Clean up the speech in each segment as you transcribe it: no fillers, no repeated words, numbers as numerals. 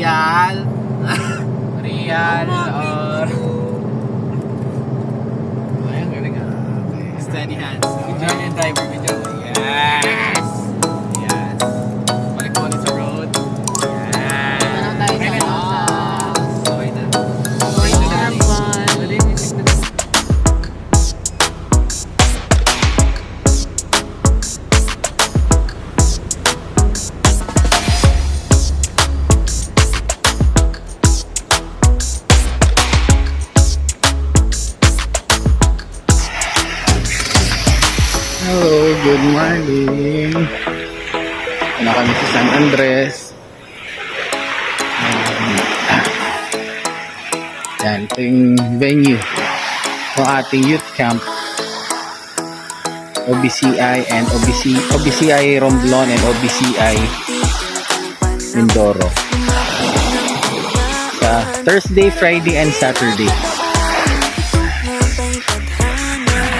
Real. Real or Ayan, galing ah. steady hands. Video yung driver video. Yes! Yes. Balik mo ulit sa road. Yes. Okay na. Okay na. Hello, good morning. Na kami sa San Andres. Yan, ito yung venue ng ating youth camp. OBCI and OBCI Romblon and OBCI Mindoro. Sa Thursday, Friday, and Saturday.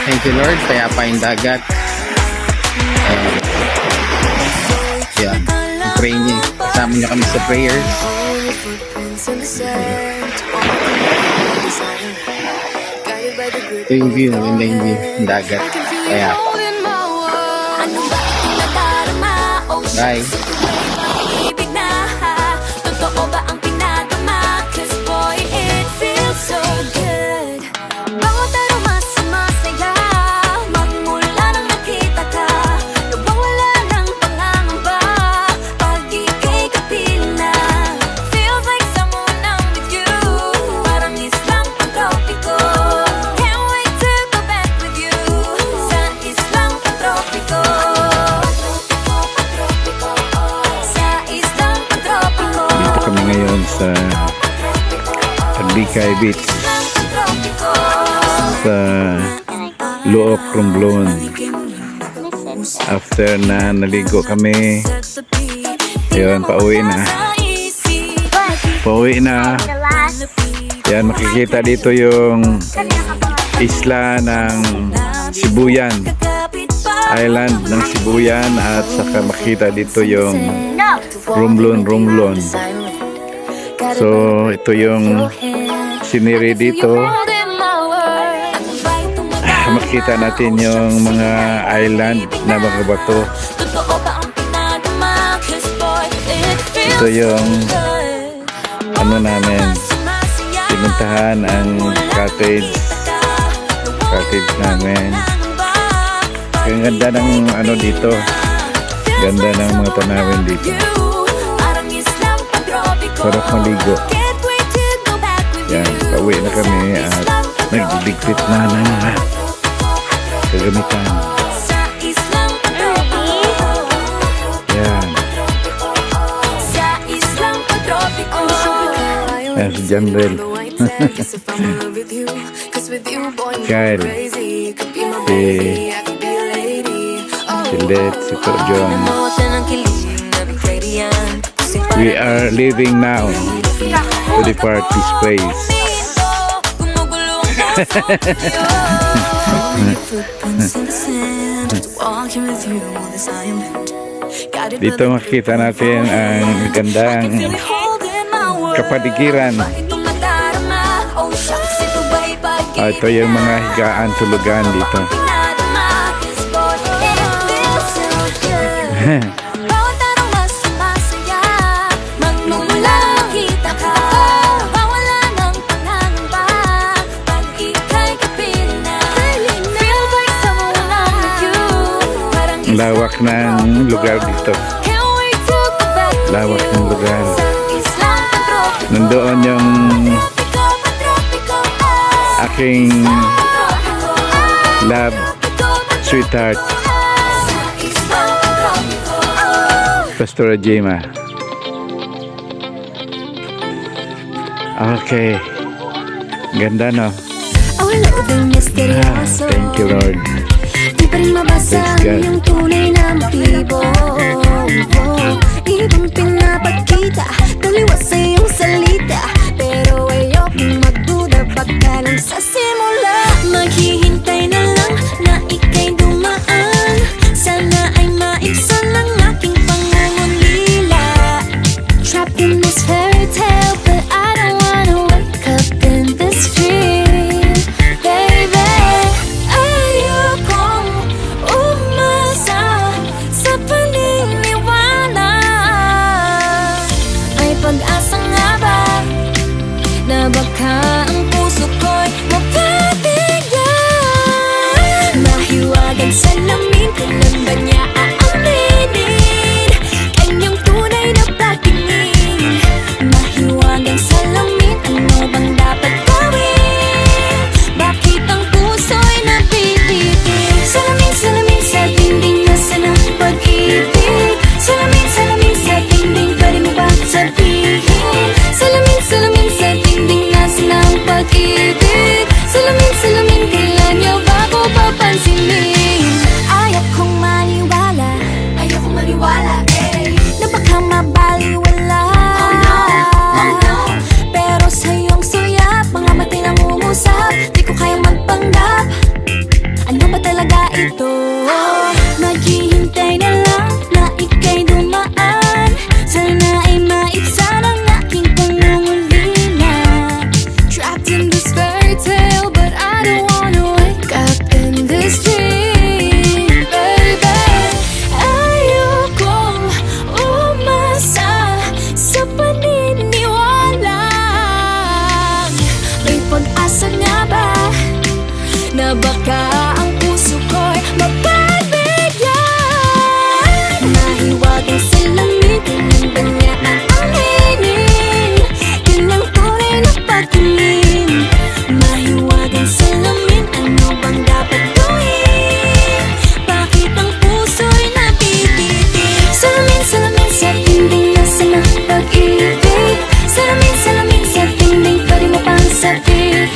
Thank you Lord, kaya pa yung dagat. Yan, pray niyo. Kasama niyo kami sa prayers. Ito yung view, maganda yung view, yung dagat. Kaya pa. Bye. Sa Tagbikay Beach sa Luok, Romblon. After na naligo kami, ayun, pauwi na. Yan, makikita dito yung isla ng Sibuyan, island ng Sibuyan, at saka makita dito yung Romblon. So, ito yung scenery dito. Makita natin yung mga island na mga bato. Ito yung ano namin, pinuntahan ang cottage namin. Ang ganda ng ano dito, ganda ng mga tanawin dito. Sarap maligo. Yan, pauwi na kami at nagligpit na ng mga kagamitan. Yan. Yan si Janrel. Kyle. Si Let, si John. We are leaving now to depart this place. Dito makita natin ang gandang kapaligiran. Ito yung mga higaan, tulugan dito. Lawak ng lugar dito. Lawak ng lugar. Nandoon yung aking love sweetheart, Pastora Jema. Okay. Ganda, no? Thank you, Lord. Di pa rin mabasa yung tunay na motibo. Ibang pinapagkita, taliwas sa iyong salita, pero ayokong magduda, baka lang sa simula. Maghihintay na lang na ika'y dumaan, sana ay maibsan ang aking pangungulila. Trapped in this fairy tale. pag-ibig. Salamin, kailan niyo ba ko papansinin? Ayokong maniwala, eh, na baka mabaliwala. Oh no, pero sa iyong sulyap, mga mata'y nangungusap, di ko kayang magpanggap. Ano ba talaga ito? Maghihintay na lang na ika'y dumaan. Sana ay maibsan ang aking pangungulila. Trapped in this fairy tale, but I don't wanna wake up in this dream, baby. Ayokong umasa sa paniniwala. May pag-asa nga ba na baka ang puso ko'y mapagbigyan? Mahiwagang salamin, tingnan ba niya ang aminin? Yun ang tunay na pagtingin. Mahiwagang salamin, ano bang dapat gawin? Bakit ang puso'y napipiti? Salamin sa dingding, nasa na pag-ibig. Salamin sa dingding, pwede mo pang sabihin.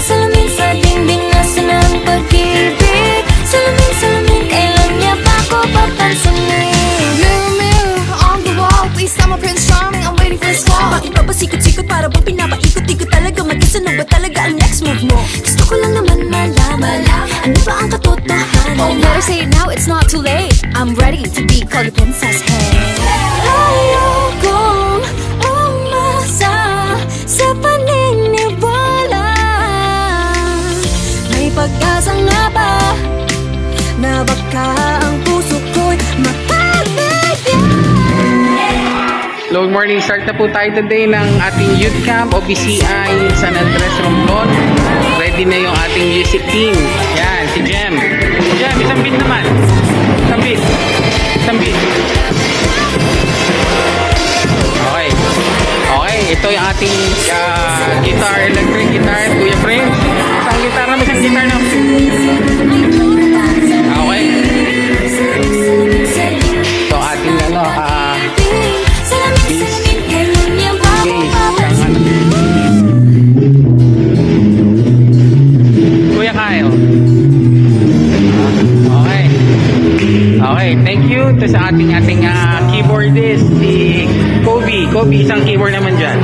Salamin sa dingding, nasa na ang pag-ibig. Salamin, kailan niya pa ko papansinin? Mirror, mirror on the wall, please tell my Prince Charming I'm waiting for this call. Bakit ba pasikot-sikot para bang pinapaikot-ikot talaga? Mag-isa na ba talaga ang next move mo? Gusto ko lang naman malaman, ano ba ang katotohanan? Oh, better say it now, it's not too late. I'm ready to be called a princess, hey. Ayokong umasa sa paniniwala. May pag-asa nga ba na baka ang puso ko'y mapagbigyan? Good morning, start na po tayo today ng ating youth camp o BCI San Andres Romblon. Ready na yung ating music team. Yan, si Jem. Jem, isang beat naman. Isang beat. Okay, ito yung ating guitar, electric guitar, Kuya Prince. Isang guitar na. Okay. Ito ating Kuya Kyle. Okay, thank you to sa ating keyboardist, si Kobe. Kobe, isang keyboard naman dyan.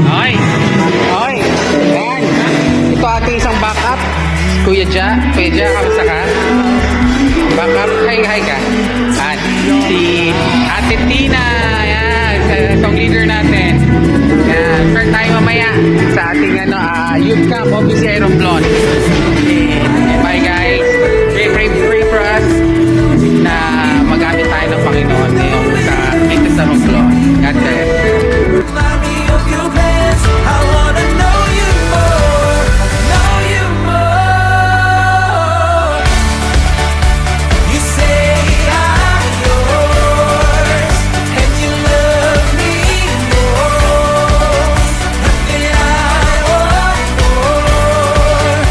Okay. Yan. Ito ating isang backup. Kuya Ja, kamusta ka? Backup, hi ka. At si Ate Tina, yan, song leader natin. Yan, start tayo mamaya sa ating youth camp, obviously Romblon. Okay, bye guys. Pray for us na magamit tayo ng Panginoon ngayon dito sa Romblon. God bless. Remind me of your plans. I wanna know you more. You say I'm yours, and you love me more than I want more.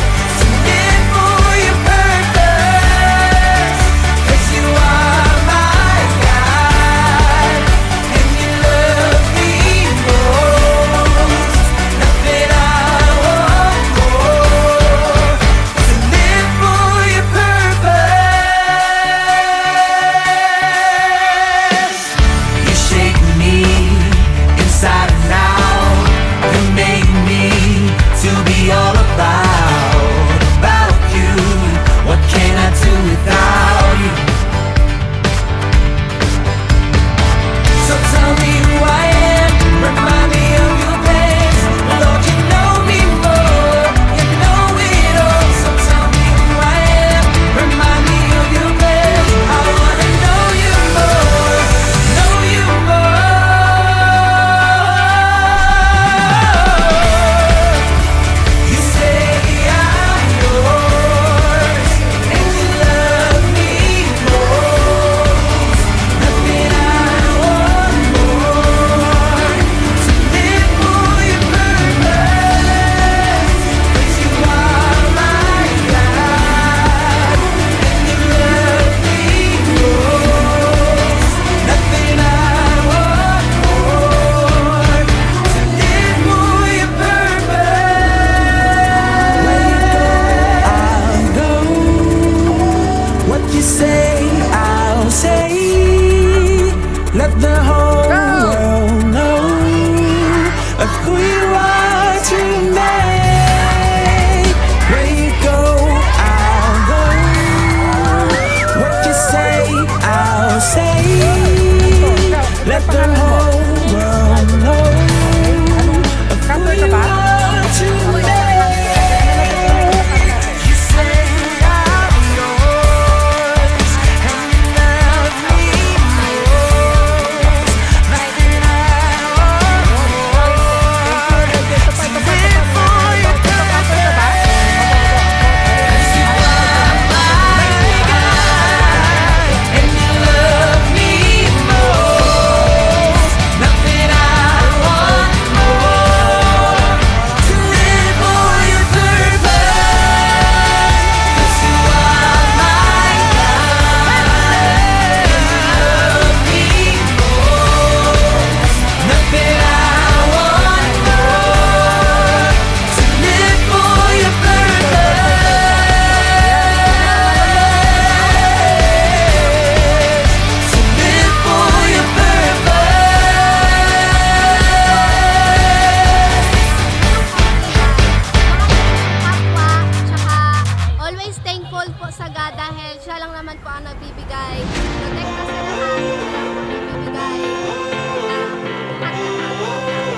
lang naman po ang nagbibigay. Protekta sa lahat. Sila po nagbibigay.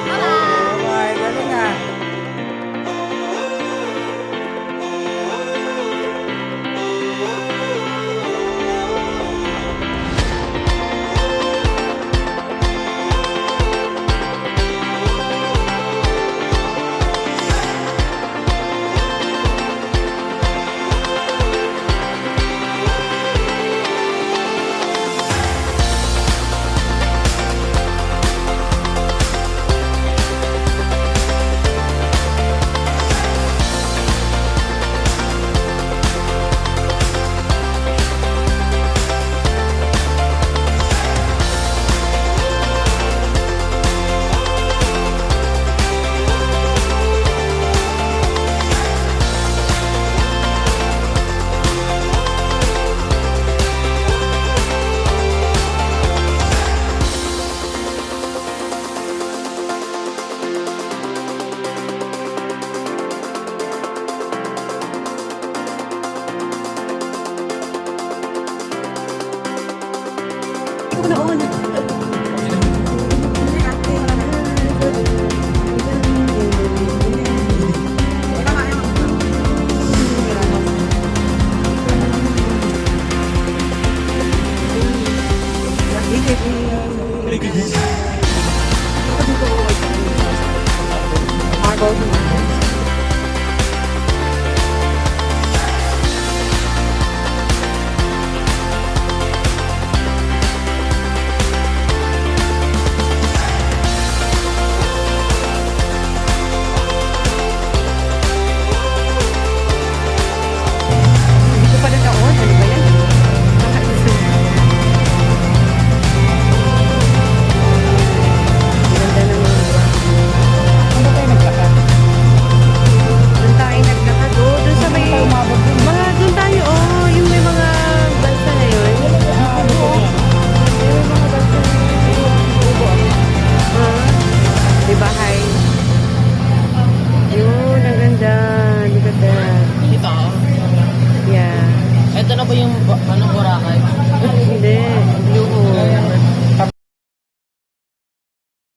Bye-bye! Bye, galing ah. Ito na ba yung Boracay?